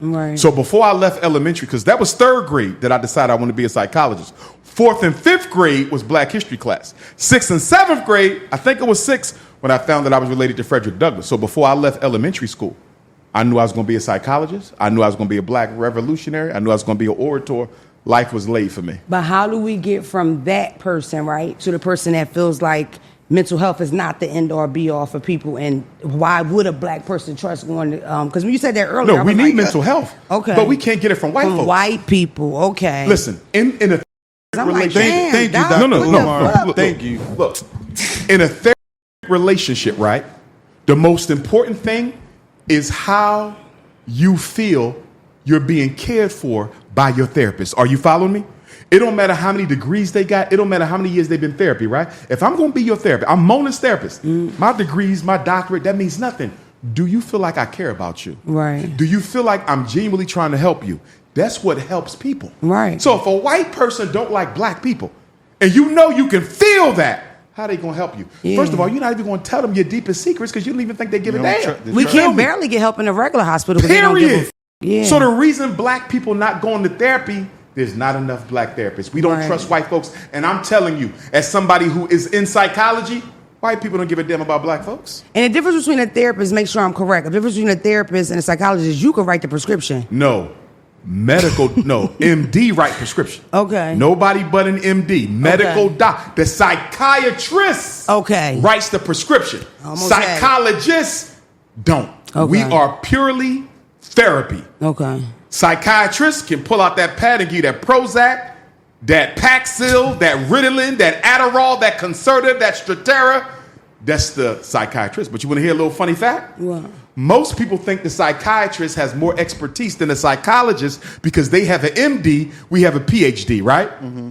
Right. So before I left elementary, because that was 3rd grade that I decided I wanted to be a psychologist. 4th and 5th grade was Black History class. 6th and 7th grade, I think it was 6, when I found that I was related to Frederick Douglass. So before I left elementary school, I knew I was going to be a psychologist. I knew I was going to be a Black revolutionary. I knew I was going to be an orator. Life was laid for me. But how do we get from that person, right, to the person that feels like mental health is not the end or be all for people? And why would a Black person trust going to, because when you said that earlier. No, we need mental health. Okay. But we can't get it from white folks. White people, okay. Listen, in a relationship. Thank you, Dr. Umar. Thank you. Look, in a therapeutic relationship, right, the most important thing is how you feel you're being cared for by your therapist. Are you following me? It don't matter how many degrees they got. It don't matter how many years they've been in therapy, right? If I'm going to be your therapist, I'm Mona's therapist. My degrees, my doctorate, that means nothing. Do you feel like I care about you? Right. Do you feel like I'm genuinely trying to help you? That's what helps people. Right. So if a white person don't like Black people, and you know you can feel that, how are they going to help you? Yeah. First of all, you're not even going to tell them your deepest secrets because you don't even think they give a damn. We can't barely get help in a regular hospital. They don't give a yeah. So the reason Black people not going to therapy, there's not enough Black therapists. We don't trust white folks. And I'm telling you, as somebody who is in psychology, white people don't give a damn about Black folks. And the difference between a therapist, make sure I'm correct, the difference between a therapist and a psychologist is you can write the prescription. No. MD write prescription. Okay. Nobody but an MD. Medical doc. The psychiatrist writes the prescription. Psychologists don't. Okay. We are purely therapy. Okay. Psychiatrists can pull out that pad and give you that Prozac, that Paxil, that Ritalin, that Adderall, that Concerta, that Strattera. That's the psychiatrist. But you want to hear a little funny fact? What? Most people think the psychiatrist has more expertise than the psychologist because they have an MD, we have a PhD, right? Mm-hmm.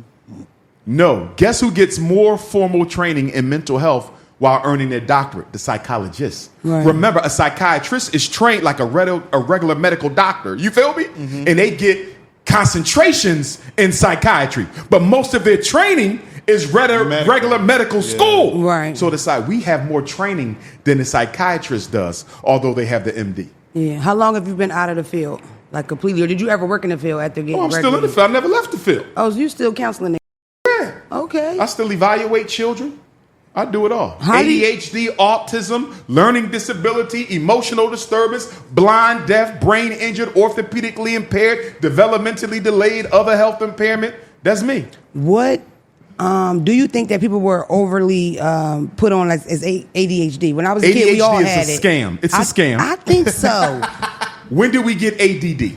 No. Guess who gets more formal training in mental health while earning their doctorate? The psychologist. Right. Remember, a psychiatrist is trained like a regular medical doctor. You feel me? Mm-hmm. And they get concentrations in psychiatry. But most of their training is regular medical school. Right. So we have more training than the psychiatrist does, although they have the MD. Yeah. How long have you been out of the field? Like completely? Or did you ever work in the field after getting I'm still in the field. I never left the field. Oh, so you still counseling? Yeah. Okay. I still evaluate children. I do it all. ADHD, autism, learning disability, emotional disturbance, blind, deaf, brain injured, orthopedically impaired, developmentally delayed, other health impairment. That's me. What do you think that people were overly put on as ADHD? When I was a kid, we all had it. ADHD is a scam. It's a scam. I think so. When did we get ADD?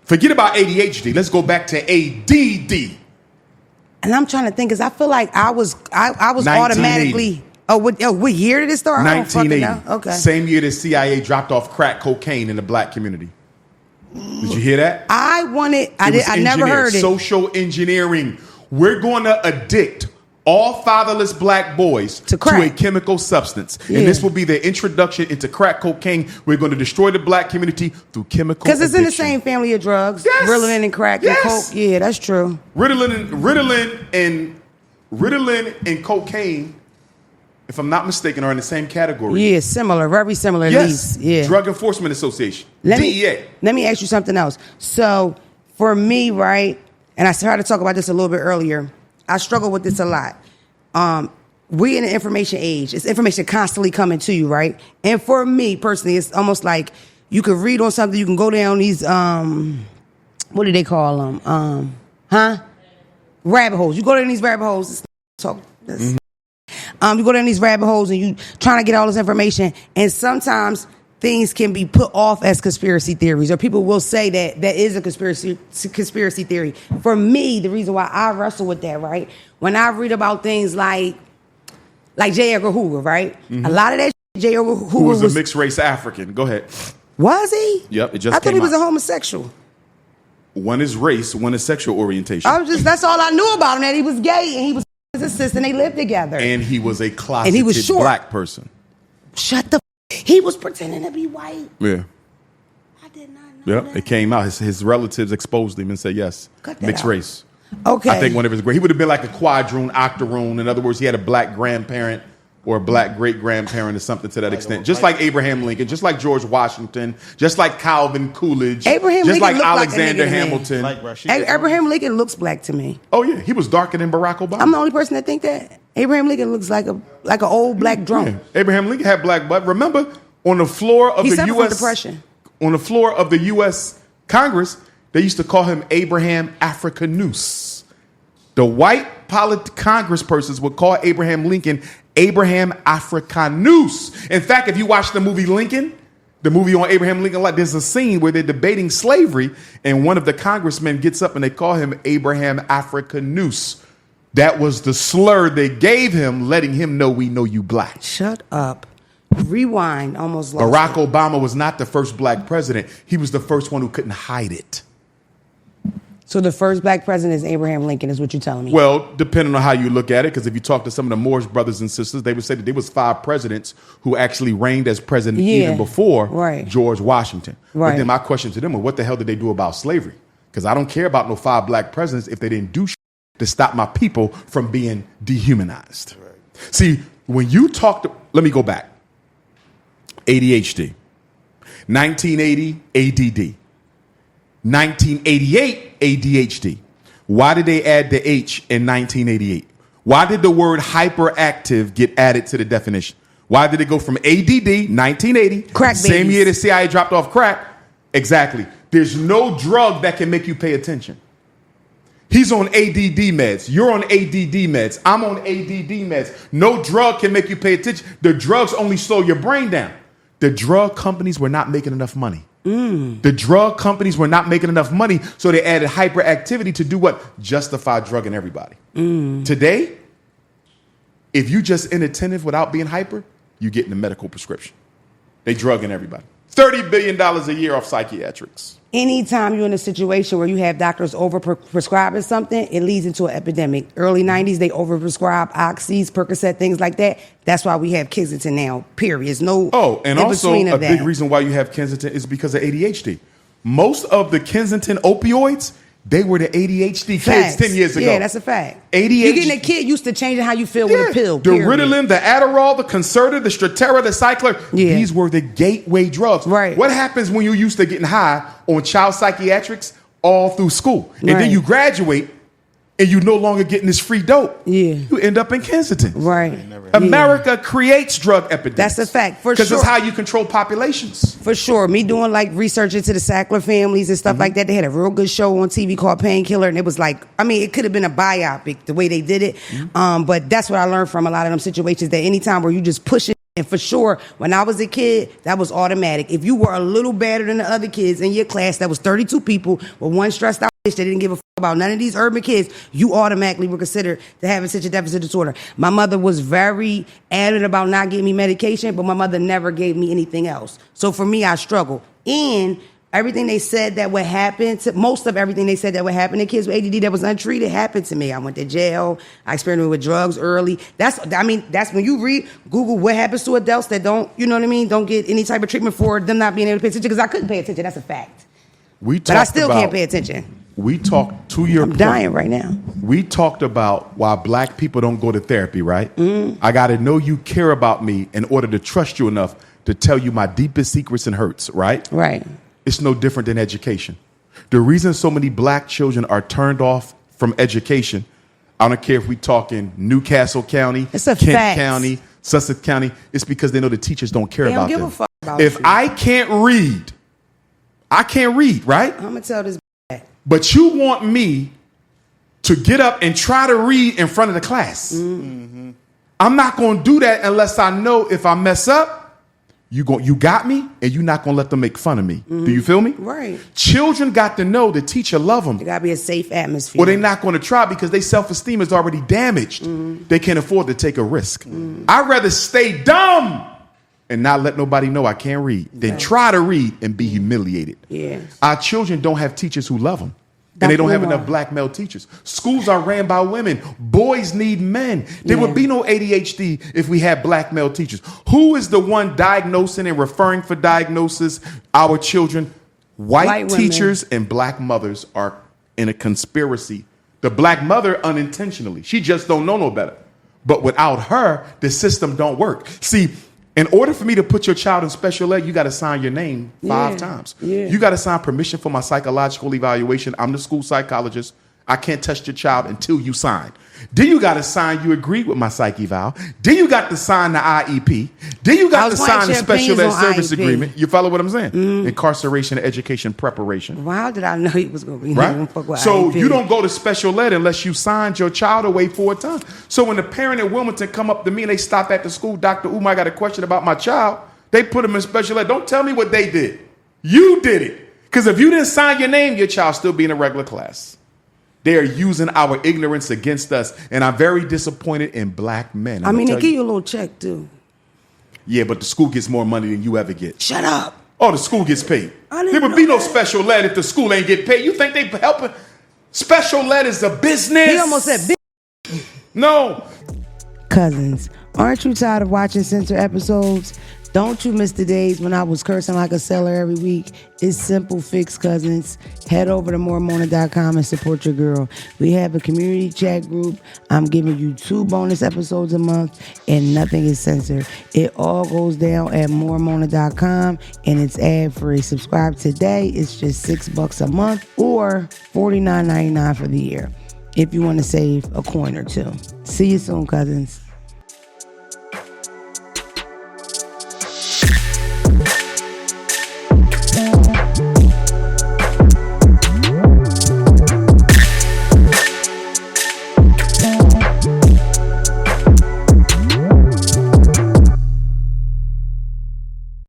Forget about ADHD. Let's go back to ADD. And I'm trying to think, because I feel like I was automatically. What year did it start? 1980. Okay. Same year the CIA dropped off crack cocaine in the Black community. Did you hear that? I never heard it. Social engineering. We're going to addict all fatherless Black boys to a chemical substance. Yeah. And this will be their introduction into crack cocaine. We're going to destroy the Black community through chemical addiction. Because it's in the same family of drugs. Yes. Ritalin and crack and coke. Yeah, that's true. Ritalin and cocaine, if I'm not mistaken, are in the same category. Yeah, similar. Very similar at least. Yeah. Drug Enforcement Association. DEA. Let me ask you something else. So for me, right, and I started to talk about this a little bit earlier, I struggle with this a lot. We in the information age. It's information constantly coming to you, right? And for me personally, it's almost like you can read on something, you can go down these what do they call them? Rabbit holes. You go down these rabbit holes. You go down these rabbit holes and you trying to get all this information, and sometimes things can be put off as conspiracy theories, or people will say that is a conspiracy theory. For me, the reason why I wrestle with that, right? When I read about things like J. Edgar Hoover, right? Mm-hmm. A lot of that J. Edgar Hoover who was a mixed race African. Go ahead. Was he? Yep, it just I thought he was a homosexual. One is race, one is sexual orientation. That's all I knew about him, that he was gay and he was his assistant, they lived together. And he was a closeted Black person. Shut the he was pretending to be white. Yeah. I did not know that. It came out. His relatives exposed him and said, yes, mixed race. Okay. I think one of his he would have been like a quadroon, octoroon. In other words, he had a Black grandparent, or a black great-grandparent or something to that extent. Just like Abraham Lincoln, just like George Washington, just like Calvin Coolidge, Abraham just Lincoln like looked like a Alexander nigga to me. Hamilton. Like Abraham Lincoln looks black to me. Oh yeah, he was darker than Barack Obama. I'm the only person that think that. Abraham Lincoln looks like an old black drunk. Yeah. Abraham Lincoln had black blood. Remember, on the floor of He the suffered from U.S. depression. On the floor of the U.S. Congress, they used to call him Abraham Africanus. The white congresspersons would call Abraham Lincoln Abraham Africanus. In fact, if you watch the movie Lincoln, the movie on Abraham Lincoln, there's a scene where they're debating slavery, and one of the congressmen gets up and they call him Abraham Africanus. That was the slur they gave him, letting him know we know you black. Shut up. Rewind. Almost lost Barack it. Obama was not the first black president. He was the first one who couldn't hide it. So the first black president is Abraham Lincoln, is what you're telling me? Well, depending on how you look at it, because if you talk to some of the Moorish brothers and sisters, they would say that there was 5 presidents who actually reigned as president even before George Washington. Right. But then my question to them was, what the hell did they do about slavery? Because I don't care about no 5 black presidents if they didn't do shit to stop my people from being dehumanized. Right. See, when you talk to, let me go back. ADHD, 1980 ADD, 1988 ADHD. Why did they add the H in 1988? Why did the word hyperactive get added to the definition? Why did it go from ADD, 1980, crack same babies. year the CIA dropped off crack? Exactly. There's no drug that can make you pay attention. He's on ADD meds. You're on ADD meds. I'm on ADD meds. No drug can make you pay attention. The drugs only slow your brain down. The drug companies were not making enough money. The drug companies were not making enough money, so they added hyperactivity to do what? Justify drugging everybody. Today, if you just inattentive without being hyper, you get in a medical prescription. They drugging everybody. $30 billion a year off psychiatrics. Anytime you're in a situation where you have doctors over-prescribing something, it leads into an epidemic. Early 90s, they over-prescribe Oxys, Percocet, things like that. That's why we have Kensington now, period. There's no and also a big reason why you have Kensington is because of ADHD. Most of the Kensington opioids, they were the ADHD Facts. kids 10 years ago. Yeah, that's a fact. ADHD. You're getting a kid used to changing how you feel with a pill, The period. Ritalin, the Adderall, the Concerta, the Strattera, the Cycler, these were the gateway drugs. Right. What happens when you're used to getting high on child psychiatrics all through school? And then you graduate and you no longer getting this free dope. Yeah. You end up in Kensington. Right. America creates drug epidemics. That's a fact, for sure. Because it's how you control populations. For sure. Me doing like research into the Sackler families and stuff like that. They had a real good show on TV called Painkiller, and it was like, I mean, it could have been a biopic the way they did it. But that's what I learned from a lot of them situations, that anytime where you just push it, and for sure, when I was a kid, that was automatic. If you were a little better than the other kids in your class, that was 32 people with one stressed out bitch that didn't give a fuck about none of these urban kids, you automatically were considered to have attention deficit disorder. My mother was very adamant about not giving me medication, but my mother never gave me anything else. So for me, I struggle. And everything they said that would happen to, most of everything they said that would happen to kids with ADD that was untreated happened to me. I went to jail. I experimented with drugs early. That's when you read, Google what happens to adults that don't, you know what I mean, don't get any type of treatment for them not being able to pay attention, because I couldn't pay attention. That's a fact. But I still can't pay attention. We talked to your I'm dying right now. We talked about why black people don't go to therapy, right? I got to know you care about me in order to trust you enough to tell you my deepest secrets and hurts, right? Right. It's no different than education. The reason so many black children are turned off from education, I don't care if we talk in Newcastle County, Kent County, Sussex County, it's because they know the teachers don't care about them. They don't give a fuck about you. I can't read, right? I'm going to tell this back. But you want me to get up and try to read in front of the class. I'm not going to do that unless I know if I mess up, you got me, and you're not going to let them make fun of me. Do you feel me? Right. Children got to know the teacher love them. It got to be a safe atmosphere. Or they're not going to try because their self-esteem is already damaged. They can't afford to take a risk. I'd rather stay dumb and not let nobody know I can't read than try to read and be humiliated. Yes. Our children don't have teachers who love them. And they don't have enough black male teachers. Schools are ran by women. Boys need men. There would be no ADHD if we had black male teachers. Who is the one diagnosing and referring for diagnosis our children? White teachers and black mothers are in a conspiracy. The black mother unintentionally. She just don't know no better. But without her, the system don't work. See, in order for me to put your child in special ed, you got to sign your name 5 times. Yeah. You got to sign permission for my psychological evaluation. I'm the school psychologist. I can't touch your child until you sign. Then you got to sign you agree with my psych eval. Then you got to sign the IEP. Then you got to sign the special ed service agreement. You follow what I'm saying? Incarceration, education, preparation. Well, how did I know he was going to be right? So IEP? You don't go to special ed unless you signed your child away 4 times. So when the parent in Wilmington come up to me and they stop at the school, Dr. Umar, I got a question about my child. They put him in special ed. Don't tell me what they did. You did it. Because if you didn't sign your name, your child still be in a regular class. They are using our ignorance against us. And I'm very disappointed in black men. I mean, they give you a little check, too. Yeah, but the school gets more money than you ever get. Shut up. Oh, the school gets paid. There would be no special ed if the school ain't get paid. You think they helping? Special ed is a business. He almost said no. Cousins, aren't you tired of watching censor episodes? Don't you miss the days when I was cursing like a sailor every week? It's simple fix, cousins. Head over to moremona.com and support your girl. We have a community chat group. I'm giving you 2 bonus episodes a month, and nothing is censored. It all goes down at moremona.com, and it's ad-free. Subscribe today. It's just $6 a month or $49.99 for the year if you want to save a coin or two. See you soon, cousins.